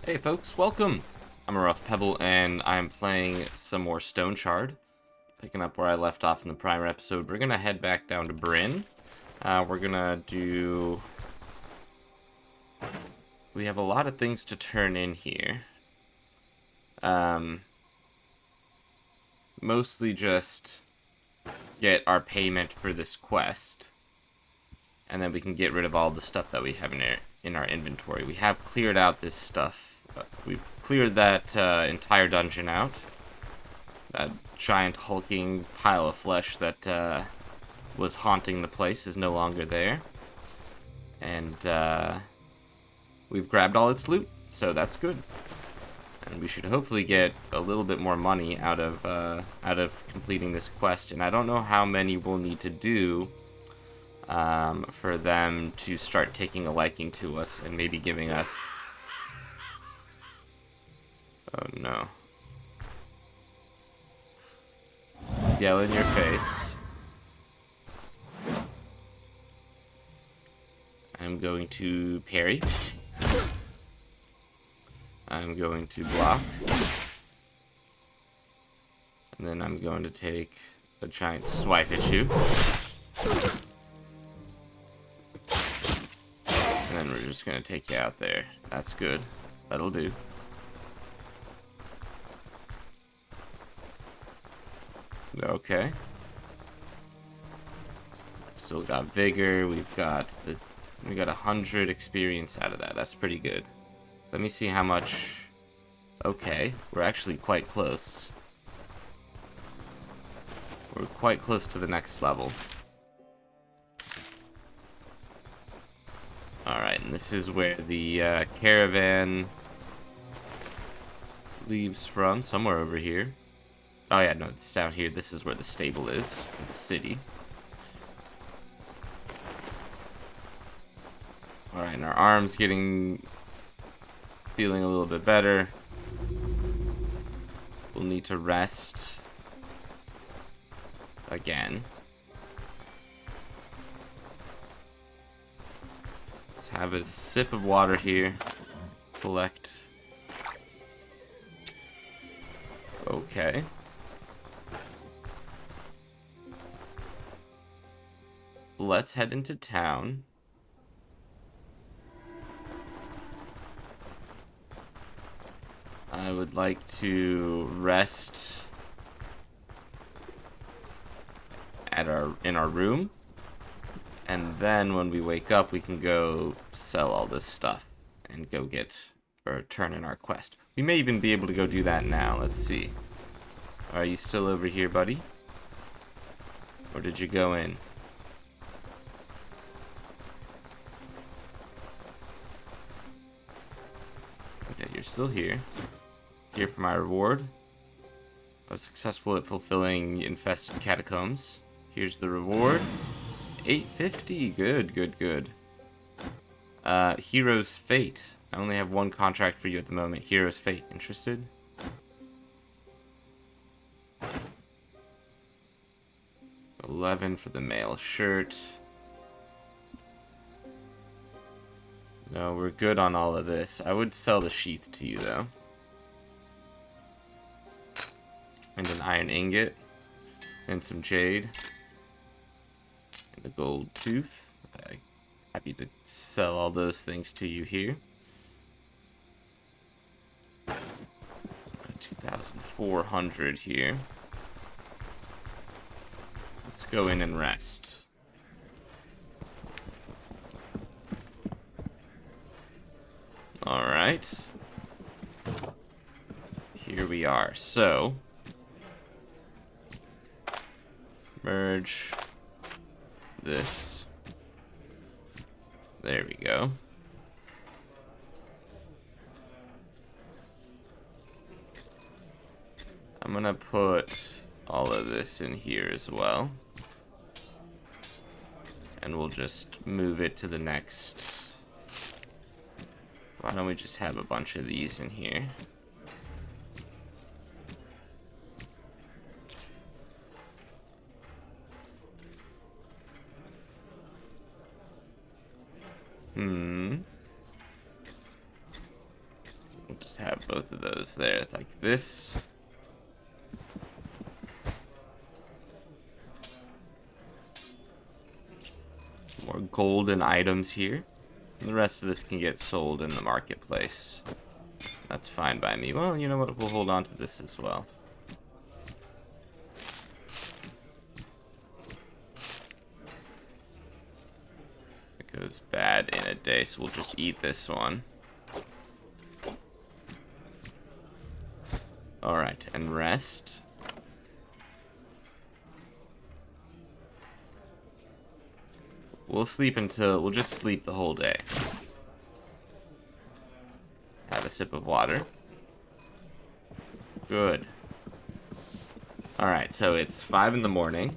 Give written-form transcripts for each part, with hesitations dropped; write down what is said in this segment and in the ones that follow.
Hey folks, welcome! I'm a Rough Pebble, and I'm playing some more Stoneshard. Picking up where I left off in the prior episode, we're gonna head back down to Bryn. We're gonna do... We have a lot of things to turn in here. Mostly just get our payment for this quest. And then we can get rid of all the stuff that we have in our inventory. We have cleared out this stuff. We've cleared that entire dungeon out. That giant hulking pile of flesh that was haunting the place is no longer there. And we've grabbed all its loot, so that's good. And we should hopefully get a little bit more money out of completing this quest. And I don't know how many we'll need to do for them to start taking a liking to us and maybe giving us... Oh no. Yell in your face. I'm going to parry. I'm going to block. And then I'm going to take a giant swipe at you. And then we're just going to take you out there. That's good. That'll do. Okay. Still got vigor. We got 100 experience out of that. That's pretty good. Let me see how much. Okay, we're actually quite close. We're quite close to the next level. Alright, and this is where the caravan leaves from, somewhere over here. Oh yeah, no, it's down here. This is where the stable is, in the city. Alright, and our arm's feeling a little bit better. We'll need to rest again. Let's have a sip of water here. Collect. Okay. Let's head into town. I would like to rest at in our room, and then when we wake up we can go sell all this stuff and go get or turn in our quest. We may even be able to go do that now. Let's see. Are you still over here, buddy? Or did you go in? Okay, you're still here. Here for my reward. I was successful at fulfilling infested catacombs. Here's the reward. 850. Good, good, good. Hero's Fate. I only have one contract for you at the moment. Hero's Fate. Interested? $11 for the male shirt. No, we're good on all of this. I would sell the sheath to you, though. And an iron ingot. And some jade. And a gold tooth. Happy to sell all those things to you here. 2,400 here. Let's go in and rest. Alright. Here we are. So, merge this. There we go. I'm gonna put all of this in here as well. And we'll just move it to the next. Why don't we just have a bunch of these in here? We'll just have both of those there, like this. Some more golden items here. And the rest of this can get sold in the marketplace. That's fine by me. Well, you know what? We'll hold on to this as well. It goes bad in a day, so we'll just eat this one. Alright, and rest. We'll just sleep the whole day. Have a sip of water. Good. Alright, so it's 5 in the morning.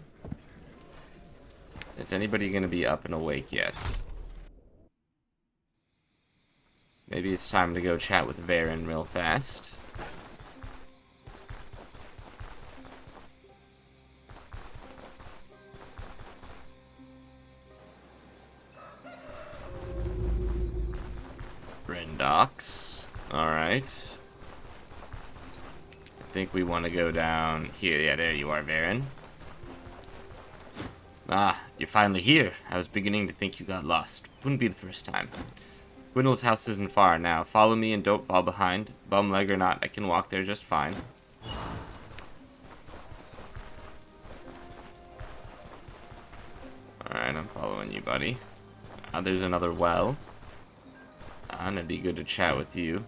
Is anybody going to be up and awake yet? Maybe it's time to go chat with Varen real fast. Brendox. Alright. I think we want to go down here. Yeah, there you are, Varen. Ah, you're finally here. I was beginning to think you got lost. Wouldn't be the first time. Gwendol's house isn't far now. Follow me and don't fall behind. Bum leg or not, I can walk there just fine. Alright, I'm following you, buddy. There's another well. It'd be good to chat with you.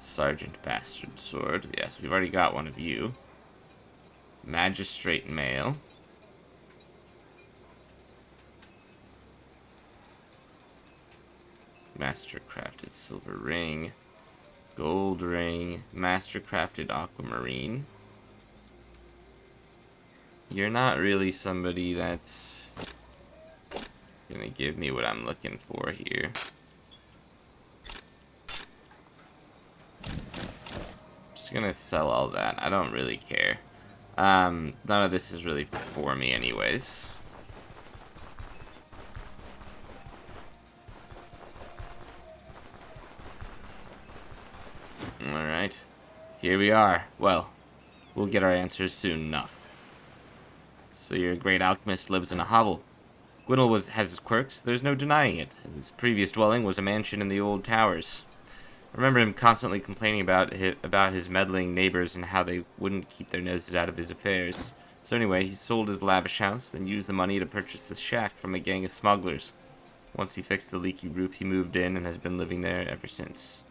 Sergeant Bastard Sword. Yes, we've already got one of you. Magistrate Mail. Master-crafted silver ring. Gold ring. Master-crafted aquamarine. You're not really somebody that's gonna give me what I'm looking for here. Just gonna sell all that. I don't really care. None of this is really for me anyways. Alright. Here we are. Well, we'll get our answers soon enough. So your great alchemist lives in a hovel. Gwendol has his quirks, there's no denying it. His previous dwelling was a mansion in the old towers. I remember him constantly complaining about his meddling neighbors and how they wouldn't keep their noses out of his affairs. So anyway, he sold his lavish house, then used the money to purchase the shack from a gang of smugglers. Once he fixed the leaky roof, he moved in and has been living there ever since.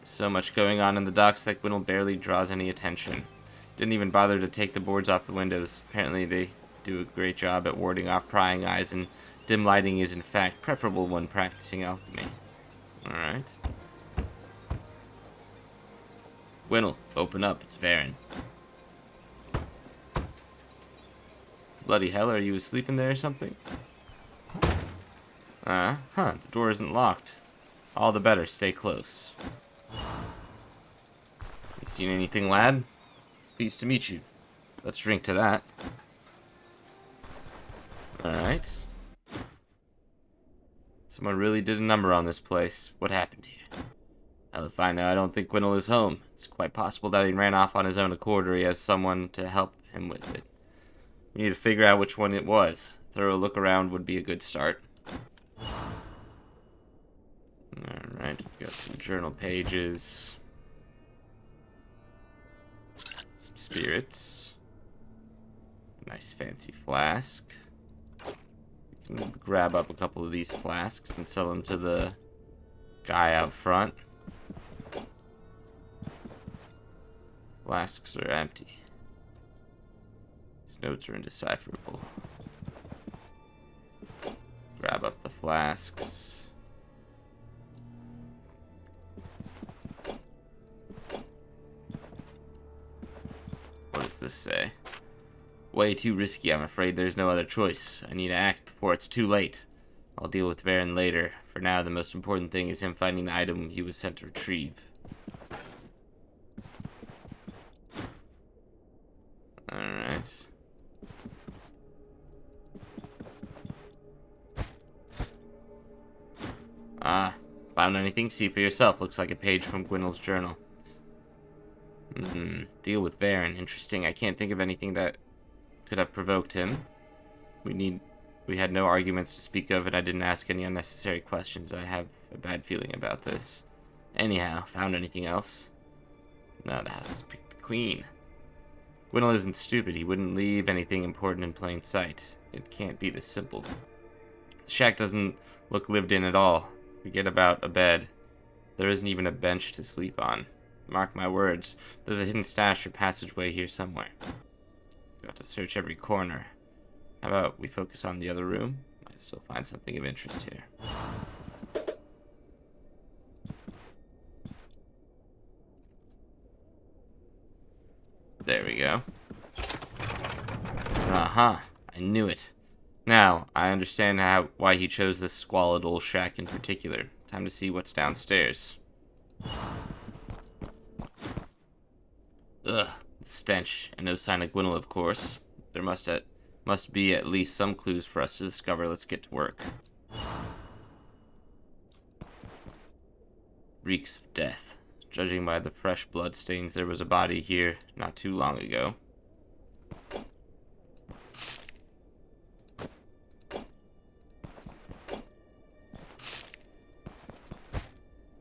So much going on in the docks that Gwendol barely draws any attention. Didn't even bother to take the boards off the windows. Apparently they do a great job at warding off prying eyes, and dim lighting is in fact preferable when practicing alchemy. Alright. Gwendol, open up, it's Varen. Bloody hell, are you asleep in there or something? The door isn't locked. All the better, stay close. You seen anything, lad? Pleased to meet you. Let's drink to that. Alright. Someone really did a number on this place. What happened here? Hell if I know, I don't think Gwendol is home. It's quite possible that he ran off on his own accord, or he has someone to help him with it. We need to figure out which one it was. A thorough look around would be a good start. Alright, we've got some journal pages. Some spirits. Nice fancy flask. We can grab up a couple of these flasks and sell them to the guy out front. Flasks are empty. These notes are indecipherable. Grab up the flasks. What does this say? Way too risky, I'm afraid there's no other choice. I need to act before it's too late. I'll deal with Varen later. For now, the most important thing is him finding the item he was sent to retrieve. Alright. Found anything? See for yourself. Looks like a page from Gwynel's journal. Deal with Varen. Interesting. I can't think of anything that could have provoked him. We had no arguments to speak of, and I didn't ask any unnecessary questions. I have a bad feeling about this. Anyhow, found anything else? No, the house is picked clean. Gwynel isn't stupid. He wouldn't leave anything important in plain sight. It can't be this simple. The shack doesn't look lived in at all. Forget about a bed. There isn't even a bench to sleep on. Mark my words, there's a hidden stash or passageway here somewhere. Got to search every corner. How about we focus on the other room? Might still find something of interest here. There we go. Uh-huh. I knew it. Now, I understand why he chose this squalid old shack in particular. Time to see what's downstairs. Ugh, the stench, and no sign of Gwynel, of course. There must be at least some clues for us to discover. Let's get to work. Reeks of death. Judging by the fresh blood stains, there was a body here not too long ago.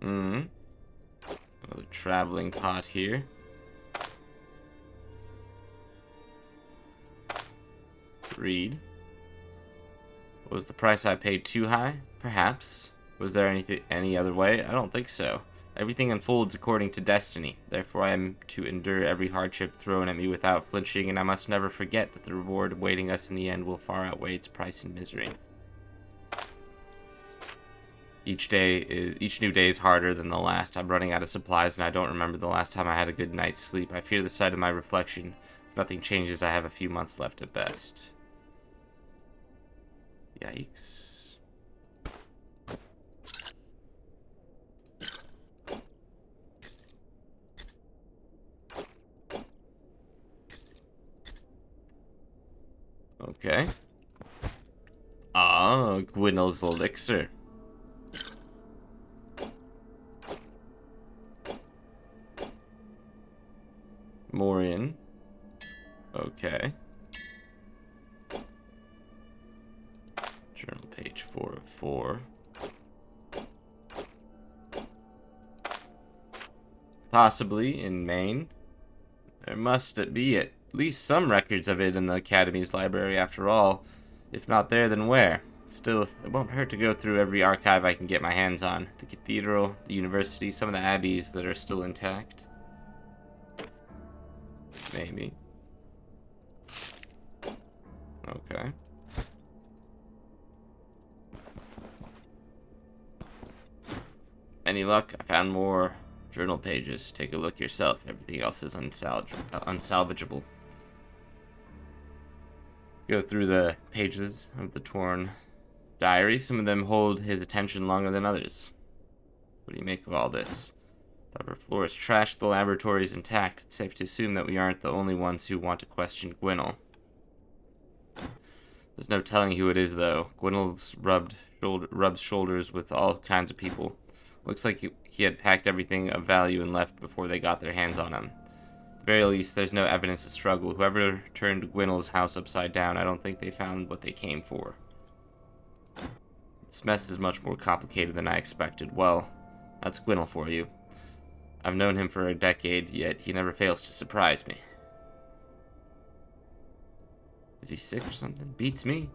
Another traveling pot here. Read. Was the price I paid too high? Perhaps. Was there any other way? I don't think so. Everything unfolds according to destiny. Therefore, I am to endure every hardship thrown at me without flinching, and I must never forget that the reward awaiting us in the end will far outweigh its price in misery. Each new day is harder than the last. I'm running out of supplies, and I don't remember the last time I had a good night's sleep. I fear the sight of my reflection. If nothing changes, I have a few months left at best. Yikes. Okay. Ah, Gwynel's elixir. Morian. Okay. Journal page 4 of 4. Possibly in Maine. There must be at least some records of it in the Academy's library after all. If not there, then where? Still, it won't hurt to go through every archive I can get my hands on. The cathedral, the university, some of the abbeys that are still intact. Maybe. Okay. Any luck? I found more journal pages. Take a look yourself. Everything else is unsalvageable. Go through the pages of the torn diary. Some of them hold his attention longer than others. What do you make of all this? The upper floor is trashed, the laboratory is intact. It's safe to assume that we aren't the only ones who want to question Gwynel. There's no telling who it is, though. Gwynel's rubs shoulders with all kinds of people. Looks like he had packed everything of value and left before they got their hands on him. At the very least, there's no evidence of struggle. Whoever turned Gwynel's house upside down, I don't think they found what they came for. This mess is much more complicated than I expected. Well, that's Gwynel for you. I've known him for a decade, yet he never fails to surprise me. Is he sick or something? Beats me.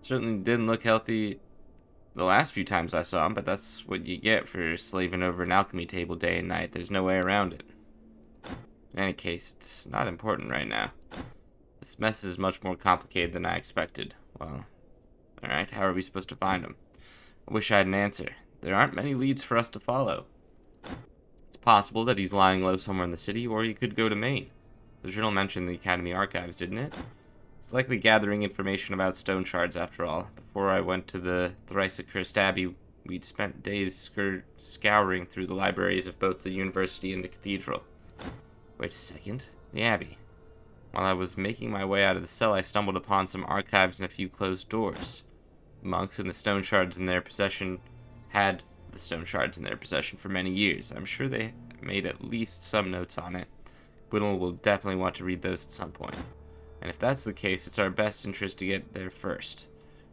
Certainly didn't look healthy the last few times I saw him, but that's what you get for slaving over an alchemy table day and night. There's no way around it. In any case, it's not important right now. This mess is much more complicated than I expected. Well, alright, how are we supposed to find him? I wish I had an answer. There aren't many leads for us to follow. It's possible that he's lying low somewhere in the city, or he could go to Maine. The journal mentioned the Academy archives, didn't it? It's likely gathering information about Stoneshards, after all. Before I went to the thrice-accursed Abbey, we'd spent days scouring through the libraries of both the university and the cathedral. Wait a second. The Abbey. While I was making my way out of the cell, I stumbled upon some archives and a few closed doors. The monks and the Stoneshards in their possession had the stone shards in their possession for many years. I'm sure they made at least some notes on it. Gwynel will definitely want to read those at some point. And if that's the case, it's our best interest to get there first.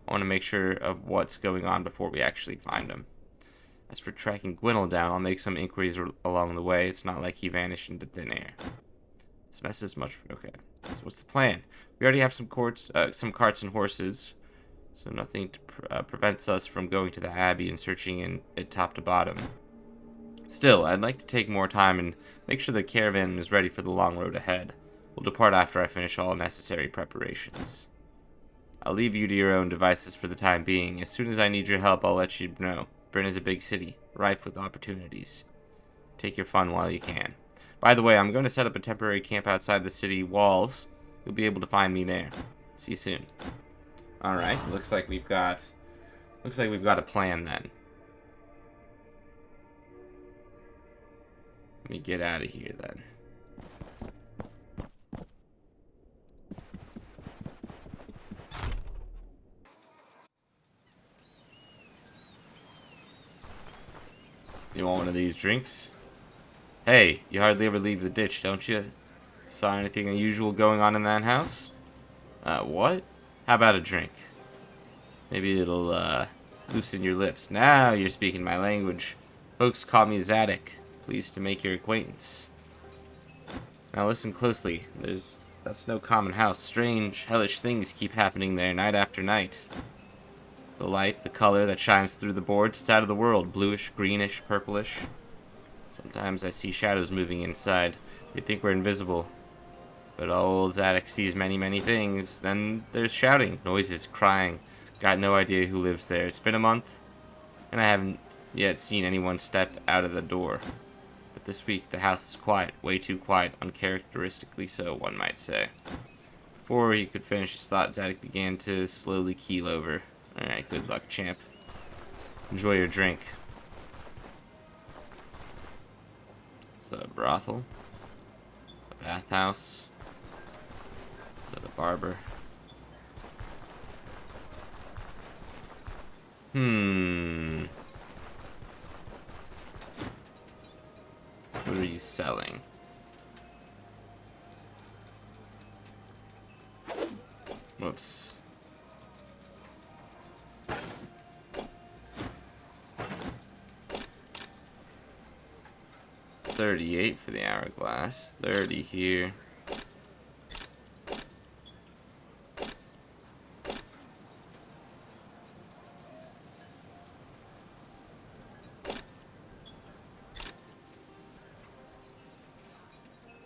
I want to make sure of what's going on before we actually find him. As for tracking Gwynel down, I'll make some inquiries along the way. It's not like he vanished into thin air. This mess is much... Okay, so what's the plan? We already have some carts and horses, so nothing prevents us from going to the Abbey and searching it top to bottom. Still, I'd like to take more time and make sure the caravan is ready for the long road ahead. We'll depart after I finish all necessary preparations. I'll leave you to your own devices for the time being. As soon as I need your help, I'll let you know. Bryn is a big city, rife with opportunities. Take your fun while you can. By the way, I'm going to set up a temporary camp outside the city walls. You'll be able to find me there. See you soon. All right, looks like we've got a plan then. Let me get out of here then. You want one of these drinks? Hey, you hardly ever leave the ditch, don't you? Saw anything unusual going on in that house? What? How about a drink? Maybe it'll, loosen your lips. Now you're speaking my language. Folks call me Zadok. Pleased to make your acquaintance. Now listen closely. That's no common house. Strange, hellish things keep happening there night after night. The light, the color that shines through the boards, it's out of the world. Bluish, greenish, purplish. Sometimes I see shadows moving inside. They think we're invisible. But old Zadok sees many, many things. Then there's shouting, noises, crying. Got no idea who lives there. It's been a month, and I haven't yet seen anyone step out of the door. But this week, the house is quiet. Way too quiet. Uncharacteristically so, one might say. Before he could finish his thought, Zadok began to slowly keel over. Alright, good luck, champ. Enjoy your drink. It's a brothel. A bathhouse. The barber. What are you selling? Whoops. $38 for the hourglass. 30 here.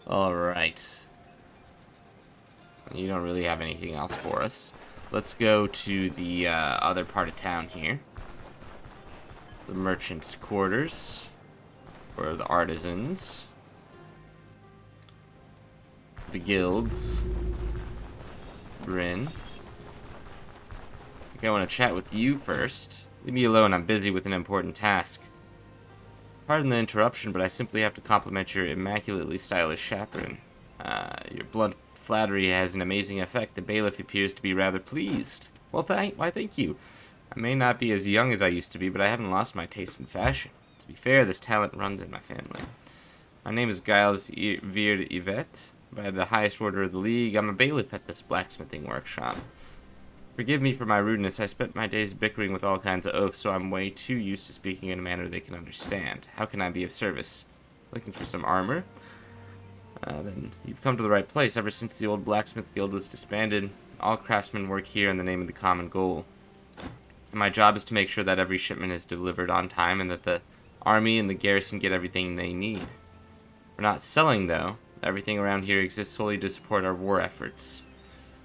Alright. You don't really have anything else for us. Let's go to the other part of town here. The merchant's quarters. Or the artisans. The guilds. Bryn. I think I want to chat with you first. Leave me alone, I'm busy with an important task. Pardon the interruption, but I simply have to compliment your immaculately stylish chaperone. Your blunt flattery has an amazing effect. The bailiff appears to be rather pleased. Well, why, thank you. I may not be as young as I used to be, but I haven't lost my taste in fashion. To be fair, this talent runs in my family. My name is Giles Veerd Yvette. By the highest order of the League, I'm a bailiff at this blacksmithing workshop. Forgive me for my rudeness. I spent my days bickering with all kinds of oafs, so I'm way too used to speaking in a manner they can understand. How can I be of service? Looking for some armor? Then you've come to the right place. Ever since the old blacksmith guild was disbanded, all craftsmen work here in the name of the common goal. And my job is to make sure that every shipment is delivered on time and that the army and the garrison get everything they need. We're not selling, though. Everything around here exists solely to support our war efforts.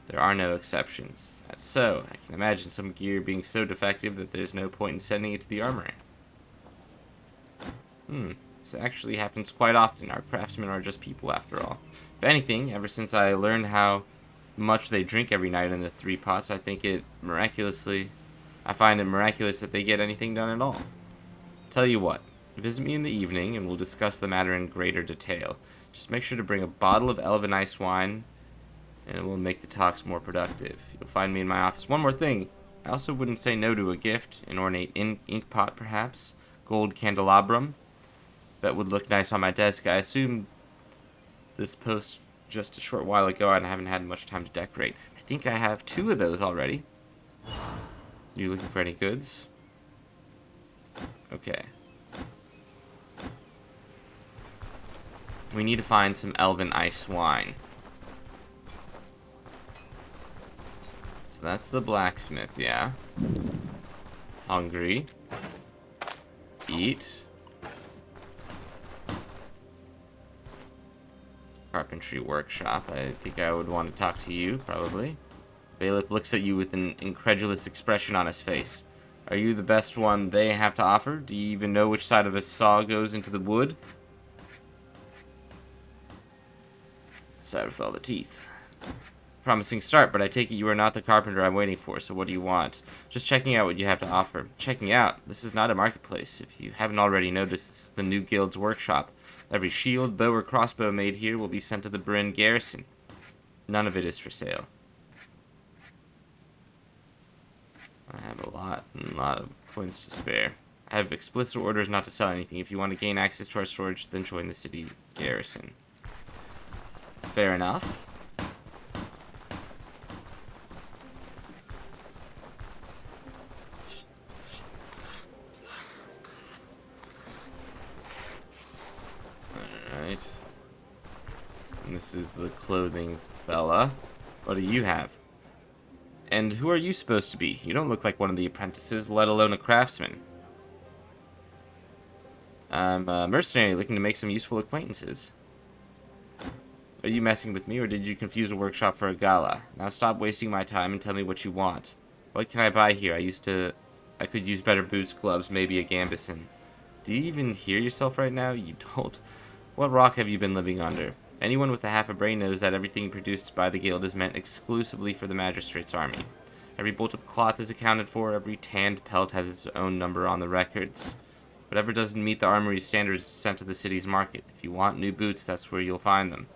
There are no exceptions. Is that so? I can imagine some gear being so defective that there's no point in sending it to the armory. This actually happens quite often. Our craftsmen are just people, after all. If anything, ever since I learned how much they drink every night in the 3 pots, I find it miraculous that they get anything done at all. Tell you what, visit me in the evening and we'll discuss the matter in greater detail. Just make sure to bring a bottle of Elven Ice wine, and it will make the talks more productive. You'll find me in my office. One more thing. I also wouldn't say no to a gift. An ornate ink pot, perhaps. gold candelabrum that would look nice on my desk. I assume this post just a short while ago and I haven't had much time to decorate. I think I have 2 of those already. You looking for any goods? Okay. We need to find some elven ice wine. So that's the blacksmith, yeah. Hungry. Eat. Carpentry workshop. I think I would want to talk to you, probably. Bailiff looks at you with an incredulous expression on his face. Are you the best one they have to offer? Do you even know which side of a saw goes into the wood? The side with all the teeth. Promising start, but I take it you are not the carpenter I'm waiting for, so what do you want? Just checking out what you have to offer. Checking out? This is not a marketplace. If you haven't already noticed, this is the new guild's workshop. Every shield, bow, or crossbow made here will be sent to the Bryn garrison. None of it is for sale. I have a lot of coins to spare. I have explicit orders not to sell anything. If you want to gain access to our storage, then join the city garrison. Fair enough. Alright. And this is the clothing fella. What do you have? And who are you supposed to be? You don't look like one of the apprentices, let alone a craftsman. I'm a mercenary looking to make some useful acquaintances. Are you messing with me, or did you confuse a workshop for a gala? Now stop wasting my time and tell me what you want. What can I buy here? I could use better boots, gloves, maybe a gambeson. Do you even hear yourself right now? You don't. What rock have you been living under? Anyone with a half a brain knows that everything produced by the guild is meant exclusively for the magistrate's army. Every bolt of cloth is accounted for, every tanned pelt has its own number on the records. Whatever doesn't meet the armory's standards is sent to the city's market. If you want new boots, that's where you'll find them.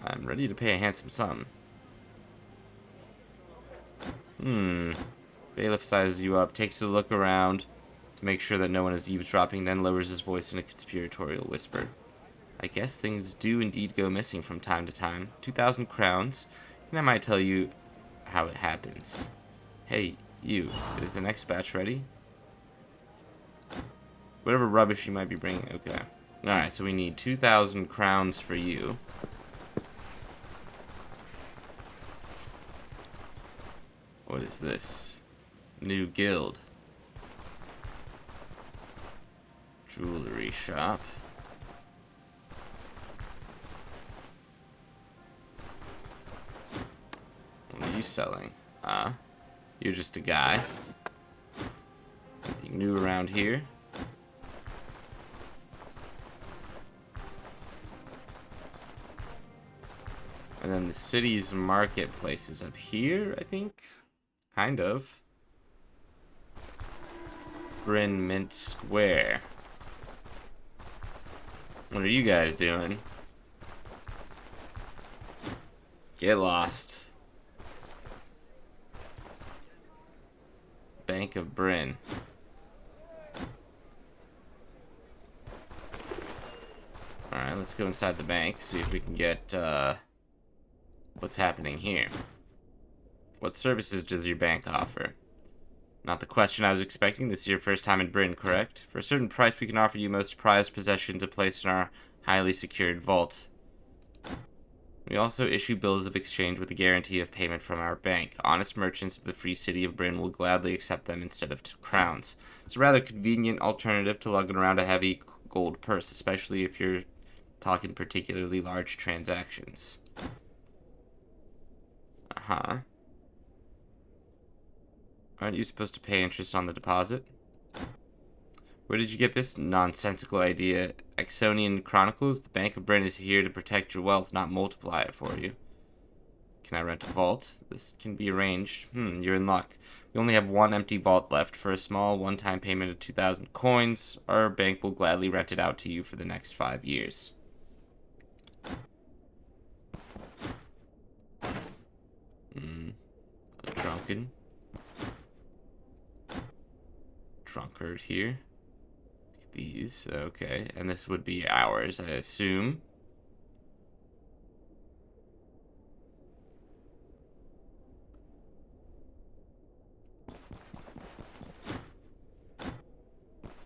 I'm ready to pay a handsome sum. Bailiff sizes you up, takes a look around to make sure that no one is eavesdropping, then lowers his voice in a conspiratorial whisper. I guess things do indeed go missing from time to time. 2,000 crowns, and I might tell you how it happens. Hey, you, is the next batch ready? Whatever rubbish you might be bringing, okay. Alright, so we need 2,000 crowns for you. What is this? New guild. Jewelry shop. What are you selling? You're just a guy. Anything new around here? And then the city's marketplace is up here, I think? Kind of. Bryn Mint Square. What are you guys doing? Get lost. Bank of Bryn. Alright, let's go inside the bank, see if we can get what's happening here. What services does your bank offer? Not the question I was expecting. This is your first time in Bryn, correct? For a certain price, we can offer you most prized possessions to place in our highly secured vault. We also issue bills of exchange with a guarantee of payment from our bank. Honest merchants of the free city of Bryn will gladly accept them instead of crowns. It's a rather convenient alternative to lugging around a heavy gold purse, especially if you're talking particularly large transactions. Uh-huh. Aren't you supposed to pay interest on the deposit? Where did you get this nonsensical idea? Exonian Chronicles? The Bank of Bryn is here to protect your wealth, not multiply it for you. Can I rent a vault? This can be arranged. You're in luck. We only have one empty vault left. For a small one-time payment of 2,000 coins, our bank will gladly rent it out to you for the next 5 years. Drunken. drunkard here. Look at these. Okay. And this would be ours, I assume.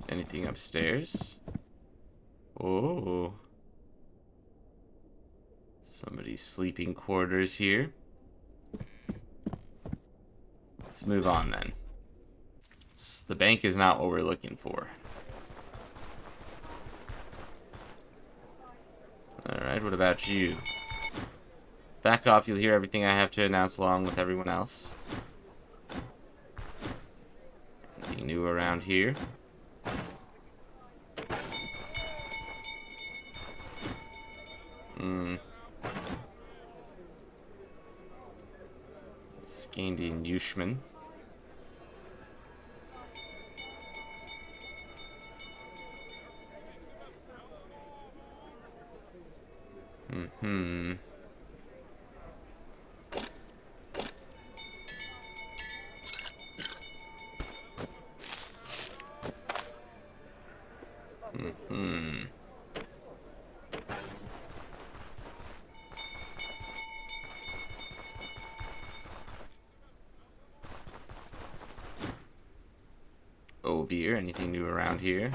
Anything upstairs? Oh. Somebody's sleeping quarters here. Let's move on then. The bank is not what we're looking for. Alright, what about you? Back off, you'll hear everything I have to announce along with everyone else. Anything new around here? Scandian Yushman. Oh, beer. Anything new around here?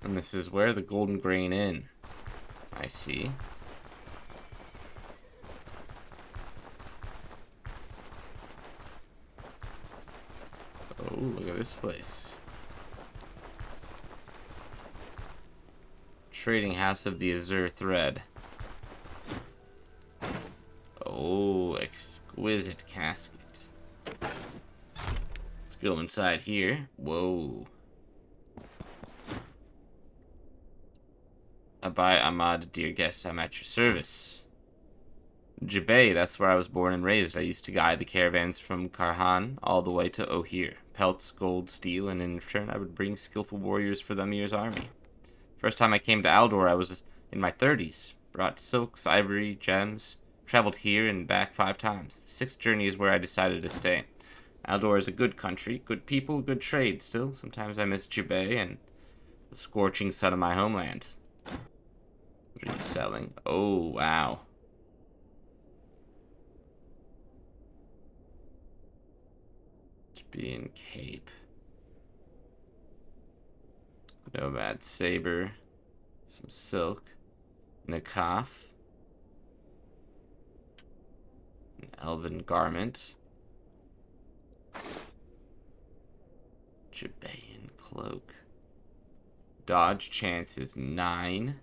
And this is where? The Golden Grain Inn. I see. Oh, look at this place. Trading House of the Azure Thread. Oh, exquisite casket. Let's go inside here. Whoa. Abai Ahmad, dear guest, I'm at your service. Jabay, that's where I was born and raised. I used to guide the caravans from Karhan all the way to Ohir. Pelts, gold, steel, and in return I would bring skillful warriors for the Emir's army. First time I came to Aldor, I was in my 30s. Brought silks, ivory, gems. Traveled here and back 5 times. The 6th journey is where I decided to stay. Aldor is a good country, good people, good trade. Still, sometimes I miss Jabay and the scorching sun of my homeland. What are you selling? Oh, wow. Being cape. Nomad saber. Some silk. Nakaf. An elven garment. Jabayan cloak. Dodge chance is 9.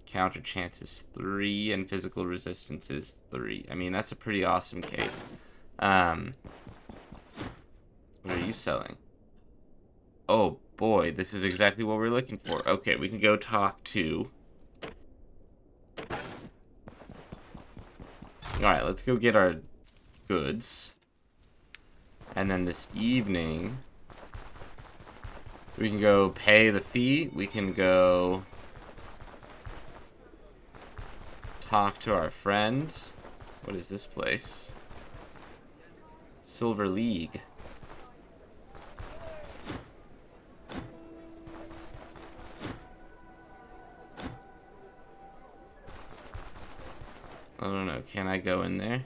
Counter chance is 3. And physical resistance is 3. I mean, that's a pretty awesome cape. What are you selling? Oh boy, this is exactly what we're looking for. Okay, we can go talk to... Alright, let's go get our goods. And then this evening, we can go pay the fee. We can go talk to our friend. What is this place? Silver League. I don't know, can I go in there?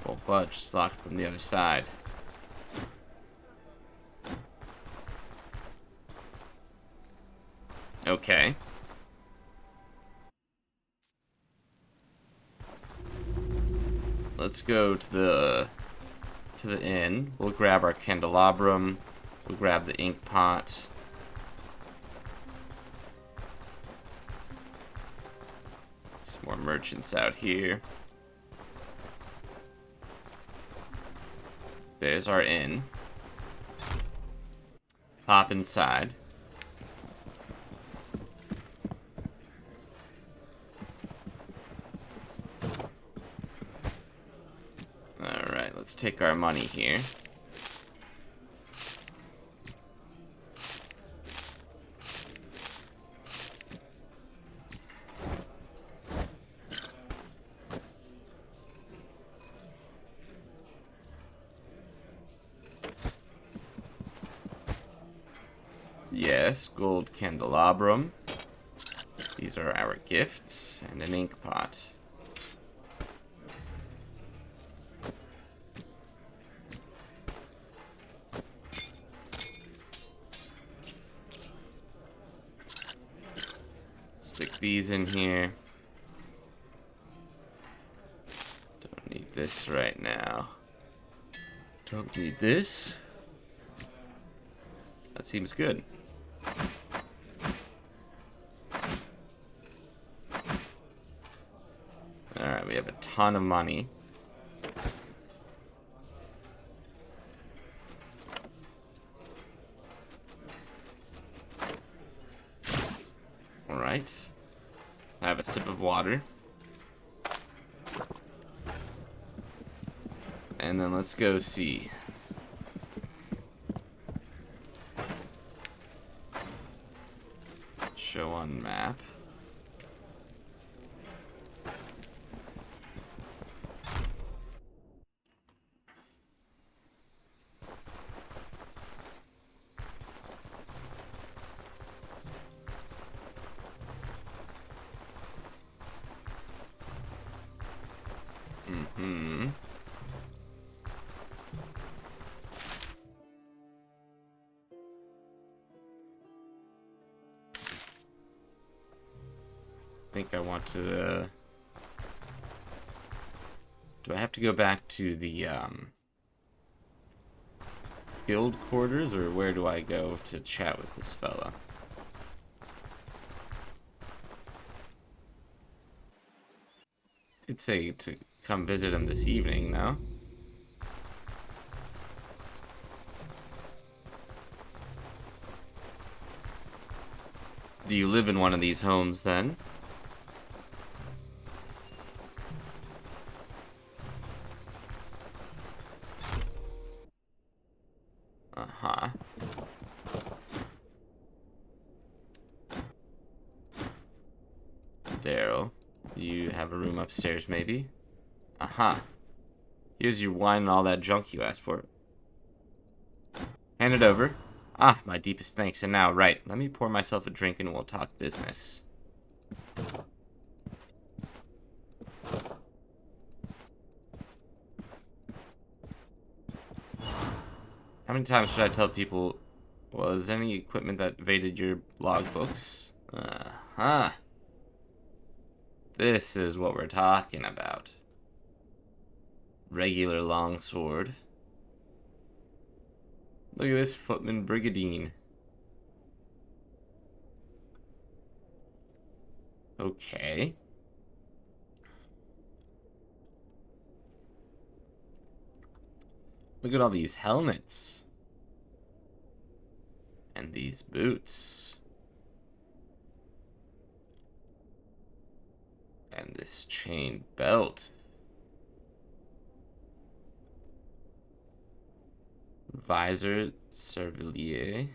Well, budge, it's locked from the other side. Okay. Let's go to the inn. We'll grab our candelabrum. We'll grab the ink pot. Some more merchants out here. There's our inn. Pop inside. Alright, let's take our money here. Yes, gold candelabrum. These are our gifts, and an ink pot. Stick these in here. Don't need this right now. Don't need this. That seems good. Alright, we have a ton of money. Alright. Have a sip of water. And then let's go see. Show on map. I think I want to... do I have to go back to the guild quarters, or where do I go to chat with this fella? Did say to come visit him this evening, no? Do you live in one of these homes then? Uh-huh. Daryl, you have a room upstairs, maybe? Uh-huh. Here's your wine and all that junk you asked for. Hand it over. Ah, my deepest thanks. And now, right, let me pour myself a drink and we'll talk business. How many times should I tell people, well, is there any equipment that evaded your logbooks? Uh-huh. This is what we're talking about. Regular longsword. Look at this footman brigandine. Okay. Look at all these helmets. And these boots. And this chain belt. Visor Servilier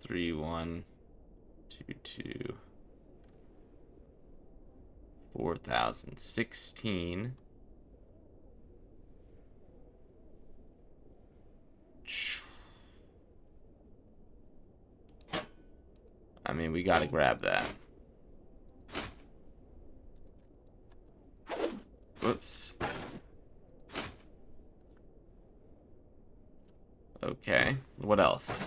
3122 4016. I mean, we gotta grab that. Whoops. Okay, what else?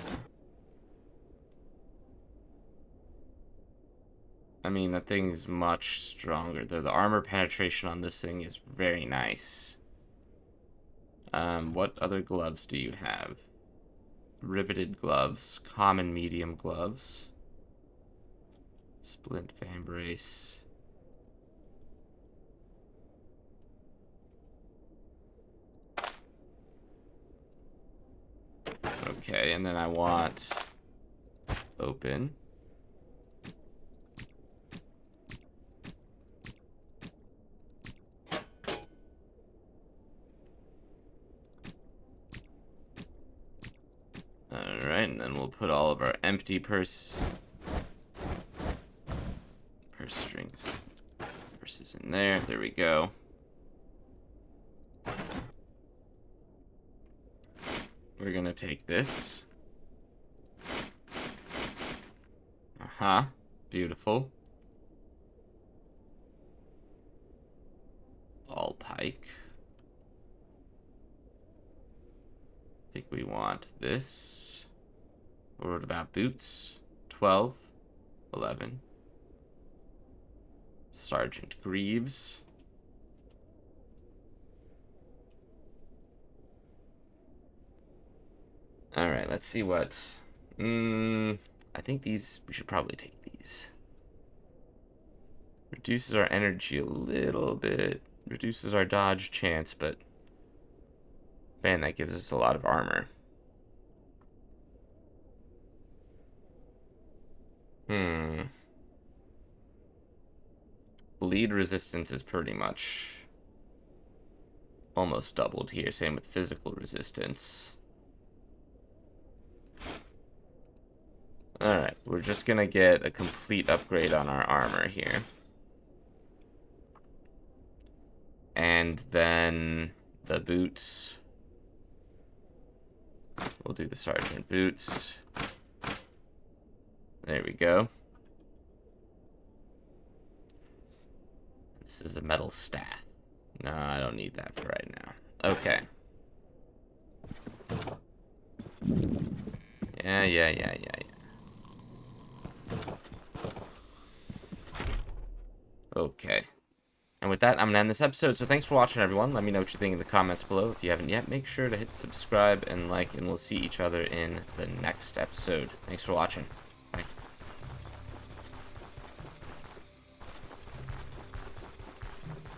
I mean, that thing's much stronger. The armor penetration on this thing is very nice. What other gloves do you have? Riveted gloves, common medium gloves, splint fan brace. Okay, and then I want open. Alright, and then we'll put all of our empty purse strings, purses in there. There we go. We're gonna take this. Uh-huh. Beautiful. All pike. I think we want this. What about boots? 12. 11. Sergeant Greaves. Alright, let's see what... I think these... We should probably take these. Reduces our energy a little bit. Reduces our dodge chance, but... Man, that gives us a lot of armor. Bleed resistance is pretty much... almost doubled here. Same with physical resistance. Alright, we're just gonna get a complete upgrade on our armor here. And then the boots. We'll do the sergeant boots. There we go. This is a metal staff. No, I don't need that for right now. Okay. Yeah. Okay. And with that, I'm going to end this episode. So thanks for watching, everyone. Let me know what you think in the comments below. If you haven't yet, make sure to hit subscribe and like, and we'll see each other in the next episode. Thanks for watching.